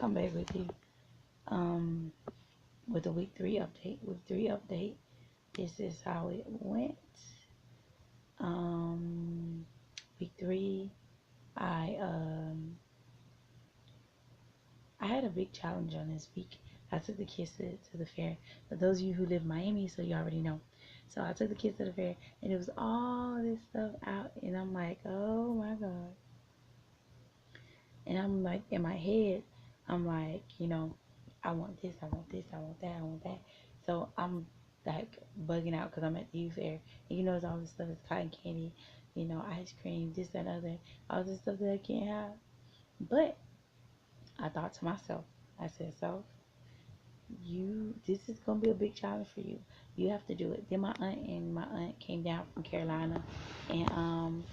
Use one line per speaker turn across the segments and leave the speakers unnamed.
come back with you with the week 3 update. Week 3 update. This is how it went. Week 3, I I had a big challenge on this week. I took the kids to the fair. For those of you who live in Miami, so you already know. So I took the kids to the fair, and it was all this stuff out, and I'm like, oh my God. And I'm like, in my head, I'm like, I want this, I want this, I want that, I want that. So I'm like bugging out because I'm at the youth fair. And it's all this stuff is cotton candy, ice cream, this, that, other, all this stuff that I can't have. But I thought to myself, I said, so this is gonna be a big challenge for you. You have to do it. Then my aunt came down from Carolina, and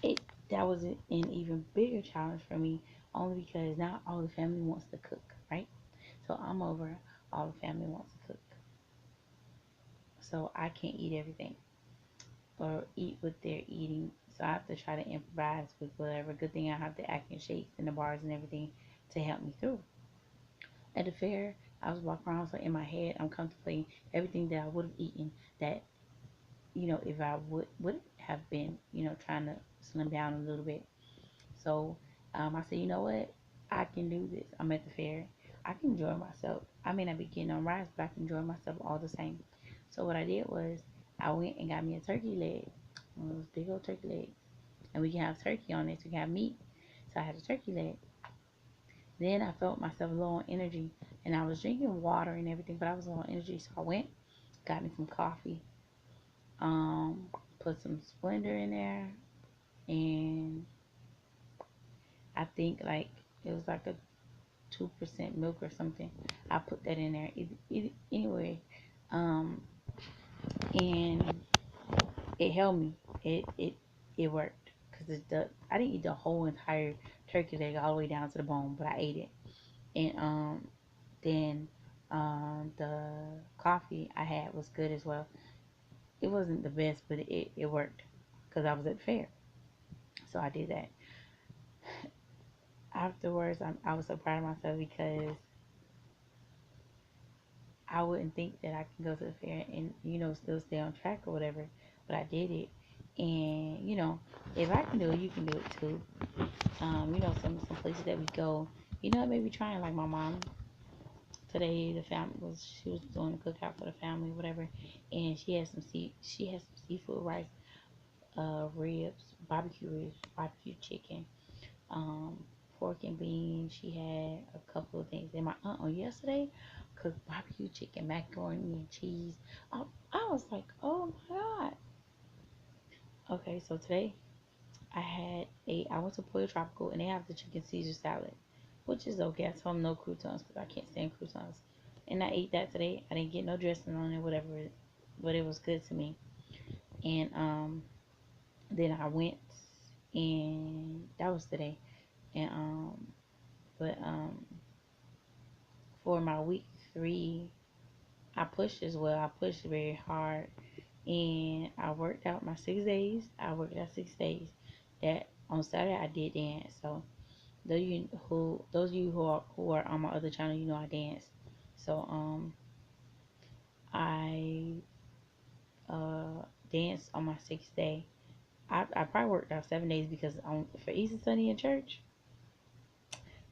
it that was an even bigger challenge for me, only because now all the family wants to cook, right? So I'm over, all the family wants to cook, so I can't eat everything or eat what they're eating. So I have to try to improvise with whatever. Good thing I have the Atkins shakes and the bars and everything to help me through. At the fair, I was walking around, so in my head, I'm contemplating everything that I would have eaten that, if I would have been, trying to slim down a little bit. So I said, you know what? I can do this. I'm at the fair. I can enjoy myself. I may not be getting on rides, but I can enjoy myself all the same. So what I did was I went and got me a turkey leg, one of those big old turkey legs, and we can have turkey on it. So we can have meat. So I had a turkey leg. Then I felt myself low on energy, and I was drinking water and everything, but I was low on energy. So I went, got me some coffee, put some Splendor in there, and I think like it was like a 2% milk or something. I put that in there. Anyway, um, and it helped me. It worked because I didn't eat the whole entire turkey leg all the way down to the bone, but I ate it. And then the coffee I had was good as well. It wasn't the best, but it worked because I was at the fair, so I did that. Afterwards, I was so proud of myself because I wouldn't think that I can go to the fair and still stay on track or whatever, but I did it. And if I can do it, you can do it too. Some places that we go, maybe trying, like my mom today. The family she was doing a cookout for the family, whatever, and she had some seafood rice, ribs, barbecue chicken, um, pork and beans. She had a couple of things. And my aunt on yesterday cooked barbecue chicken, macaroni and cheese. I was like, oh my God. Okay, so today I went to Pollo Tropical, and they have the chicken Caesar salad, which is okay. I told them no croutons because I can't stand croutons. And I ate that today. I didn't get no dressing on it, whatever, but it was good to me. And then I went, and that was today. And but for my week 3, I pushed as well. I pushed very hard, and I worked out my 6 days. I worked out 6 days. That on Saturday I did dance. So those of you who are on my other channel, I dance. So I danced on my 6th day. I probably worked out 7 days because for Easter Sunday in church,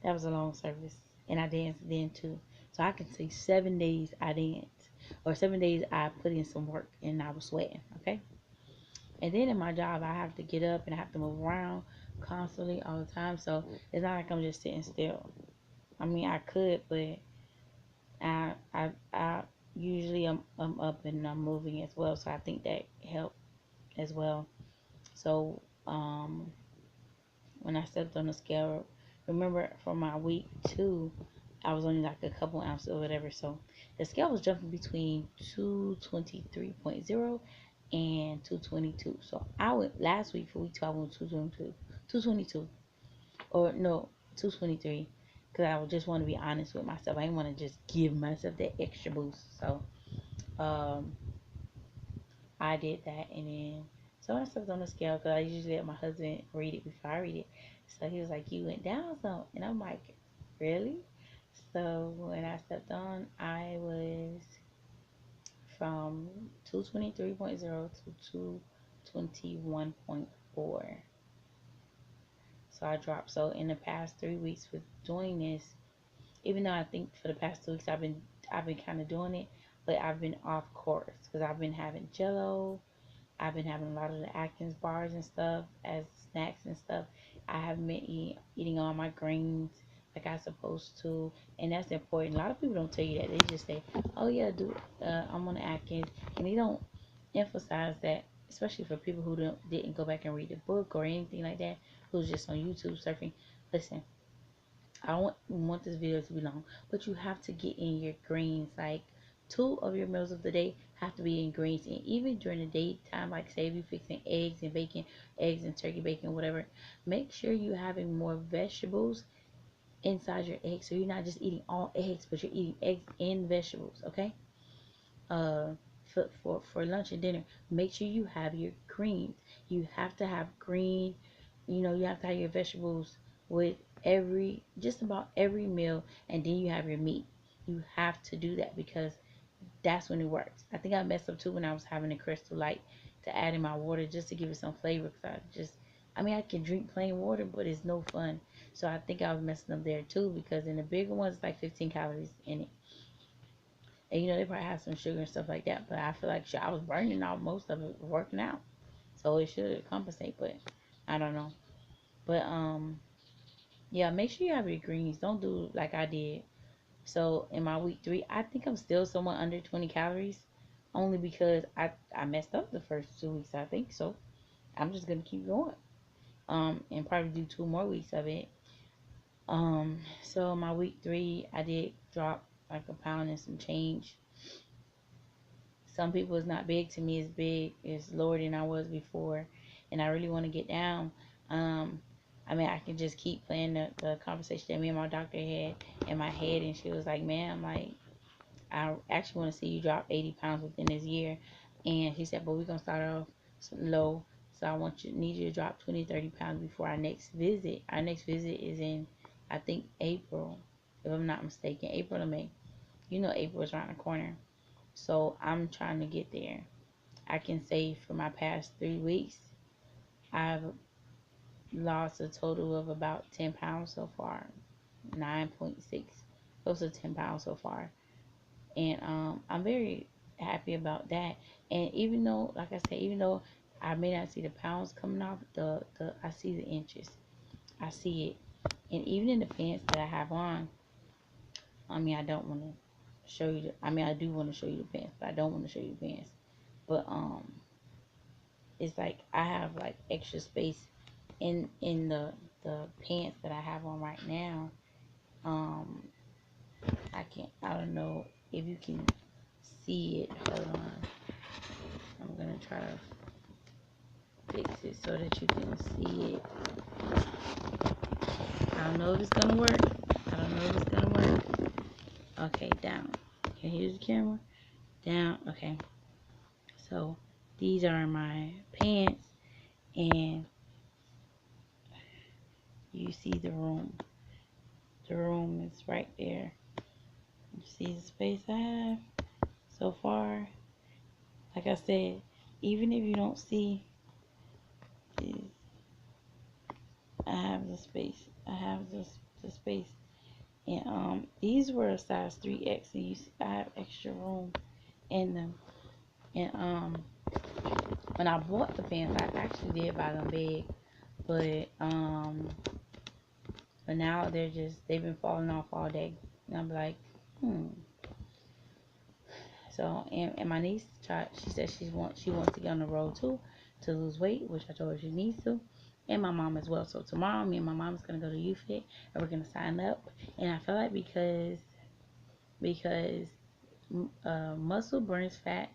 that was a long service, and I danced then too. So I can say 7 days I danced, or 7 days I put in some work, and I was sweating. Okay, and then in my job I have to get up and I have to move around constantly all the time. So it's not like I'm just sitting still. I mean, I could, but I usually I'm up and I'm moving as well. So I think that helped as well. So when I stepped on the scale, remember for my week 2, I was only like a couple ounces or whatever. So the scale was jumping between 223.0 and 222. So I went last week for week 2. I went 222, or no, 223. Because I would just want to be honest with myself. I didn't want to just give myself that extra boost. So um, I did that, and then so I stepped on the scale because I usually let my husband read it before I read it. So he was like, "You went down some," and I'm like, Really? So when I stepped on, I was from 223.0 to 221.4. So I dropped. So in the past 3 weeks with doing this, even though I think for the past 2 weeks I've been kind of doing it, but I've been off course because I've been having Jello. I've been having a lot of the Atkins bars and stuff as snacks and stuff. I haven't been eating all my greens like I supposed to, and that's important. A lot of people don't tell you that. They just say, "Oh yeah, do I'm on the Atkins," and they don't emphasize that, especially for people who didn't go back and read the book or anything like that, who's just on YouTube surfing. Listen, I don't want this video to be long, but you have to get in your greens. Like 2 of your meals of the day have to be in greens, and even during the daytime, like say if you're fixing eggs and bacon, eggs and turkey bacon, whatever, make sure you're having more vegetables inside your eggs, so you're not just eating all eggs, but you're eating eggs and vegetables. Okay. uh for lunch and dinner, make sure you have your greens. You have to have green, you have to have your vegetables with every just about every meal, and then you have your meat. You have to do that because that's when it works. I think I messed up too when I was having the Crystal Light to add in my water just to give it some flavor, because I mean, I can drink plain water, but it's no fun. So I think I was messing up there too, because in the bigger ones it's like 15 calories in it. And they probably have some sugar and stuff like that. But I feel like shit, I was burning off most of it working out. So it should compensate, but I don't know. But yeah, make sure you have your greens. Don't do like I did. So in my week 3, I think I'm still somewhat under 20 calories. Only because I messed up the first 2 weeks, I think. So I'm just gonna keep going. And probably do 2 more weeks of it. So my week 3 I did drop like a pound and some change. Some people it's not big. To me it's big. It's lower than I was before, and I really want to get down. um I mean, I can just keep playing the conversation that me and my doctor had in my head, and she was like, "Man, like, I actually want to see you drop 80 pounds within this year." And she said, "But we're gonna start off low, so I need you to drop 20-30 pounds before our next visit." Our next visit is in, I think, April, if I'm not mistaken. April or May. April is around the corner. So I'm trying to get there. I can say for my past 3 weeks, I've lost a total of about 10 pounds so far. 9.6, close to 10 pounds so far. And I'm very happy about that. And even though, like I said, even though I may not see the pounds coming off, I see the inches. I see it. And even in the pants that I have on, I mean, I don't want to show you I mean, I do want to show you the pants, but I don't want to show you the pants. But it's like I have like extra space in the pants that I have on right now. um I don't know if you can see it. Hold on, I'm gonna try to fix it so that you can see it. I don't know if it's gonna work. I don't know if it's gonna work. Okay, down. Okay, here's the camera. Down. Okay, so these are my pants, and you see the room. The room is right there. You see the space I have so far. Like I said, even if you don't see this, I have the space. I have the space. And these were a size 3X, and you see I have extra room in them. And when I bought the pants, I actually did buy them big, but now they've been falling off all day. And I'm like, So, and my niece she said she wants to get on the road too, to lose weight, which I told her she needs to, and my mom as well. So tomorrow, me and my mom is gonna go to UFit, and we're gonna sign up. And I feel like because muscle burns fat,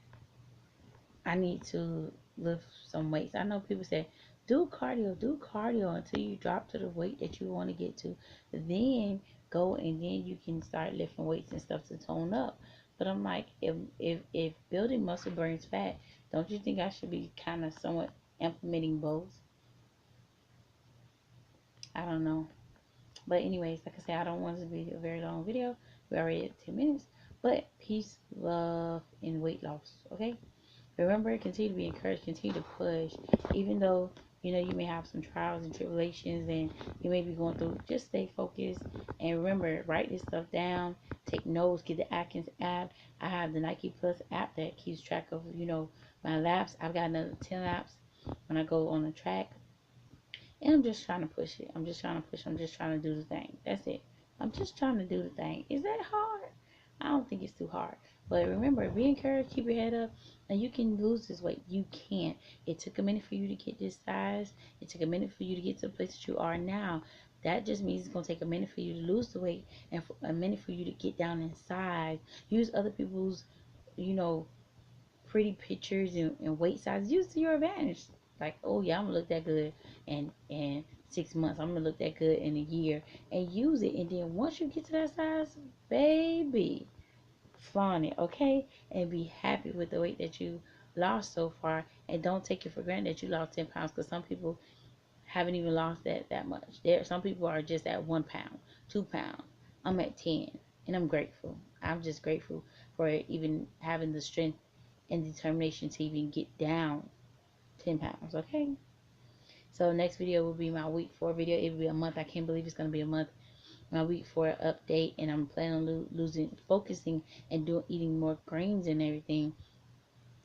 I need to lift some weights. I know people say do cardio until you drop to the weight that you want to get to, then go and then you can start lifting weights and stuff to tone up. But I'm like, if building muscle burns fat, don't you think I should be kind of somewhat implementing both? I don't know. But anyways, like I said, I don't want this to be a very long video. We're already at 10 minutes. But peace, love, and weight loss. Okay? Remember, continue to be encouraged, continue to push. Even though, you may have some trials and tribulations and you may be going through, just stay focused. And remember, write this stuff down. Take notes. Get the Atkins app. I have the Nike Plus app that keeps track of, my laps. I've got another 10 laps when I go on the track. And I'm just trying to push it. I'm just trying to push. I'm just trying to do the thing. That's it. I'm just trying to do the thing. Is that hard? I don't think it's too hard. But remember, be encouraged, keep your head up, and you can lose this weight. You can. It took a minute for you to get this size. It took a minute for you to get to the place that you are now. That just means it's going to take a minute for you to lose the weight and for a minute for you to get down in size. Use other people's, you know, pretty pictures and weight size. Use to your advantage. Like, oh yeah, I'm gonna look that good and 6 months. I'm gonna look that good in a year, and use it. And then once you get to that size, baby, flaunt it, okay? And be happy with the weight that you lost so far, and don't take it for granted that you lost 10 pounds, because some people haven't even lost that much. Some people are just at 1 pound, 2 pounds. I'm at 10, and I'm grateful. I'm just grateful for even having the strength and determination to even get down 10 pounds, okay? So next video will be my week 4 video. It will be a month. I can't believe it's going to be a month. My week 4 update, and I'm planning on focusing and eating more greens and everything,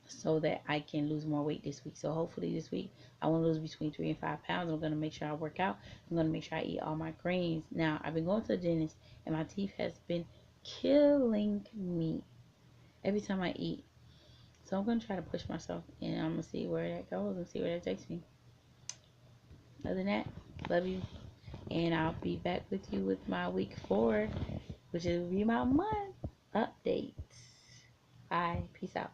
so that I can lose more weight this week. So hopefully this week I want to lose between 3 and 5 pounds. I'm going to make sure I work out. I'm going to make sure I eat all my greens. Now, I've been going to the dentist, and my teeth has been killing me every time I eat. So I'm going to try to push myself, and I'm going to see where that goes and see where that takes me. Other than that, love you. And I'll be back with you with my week 4, which will be my month updates. Bye. Peace out.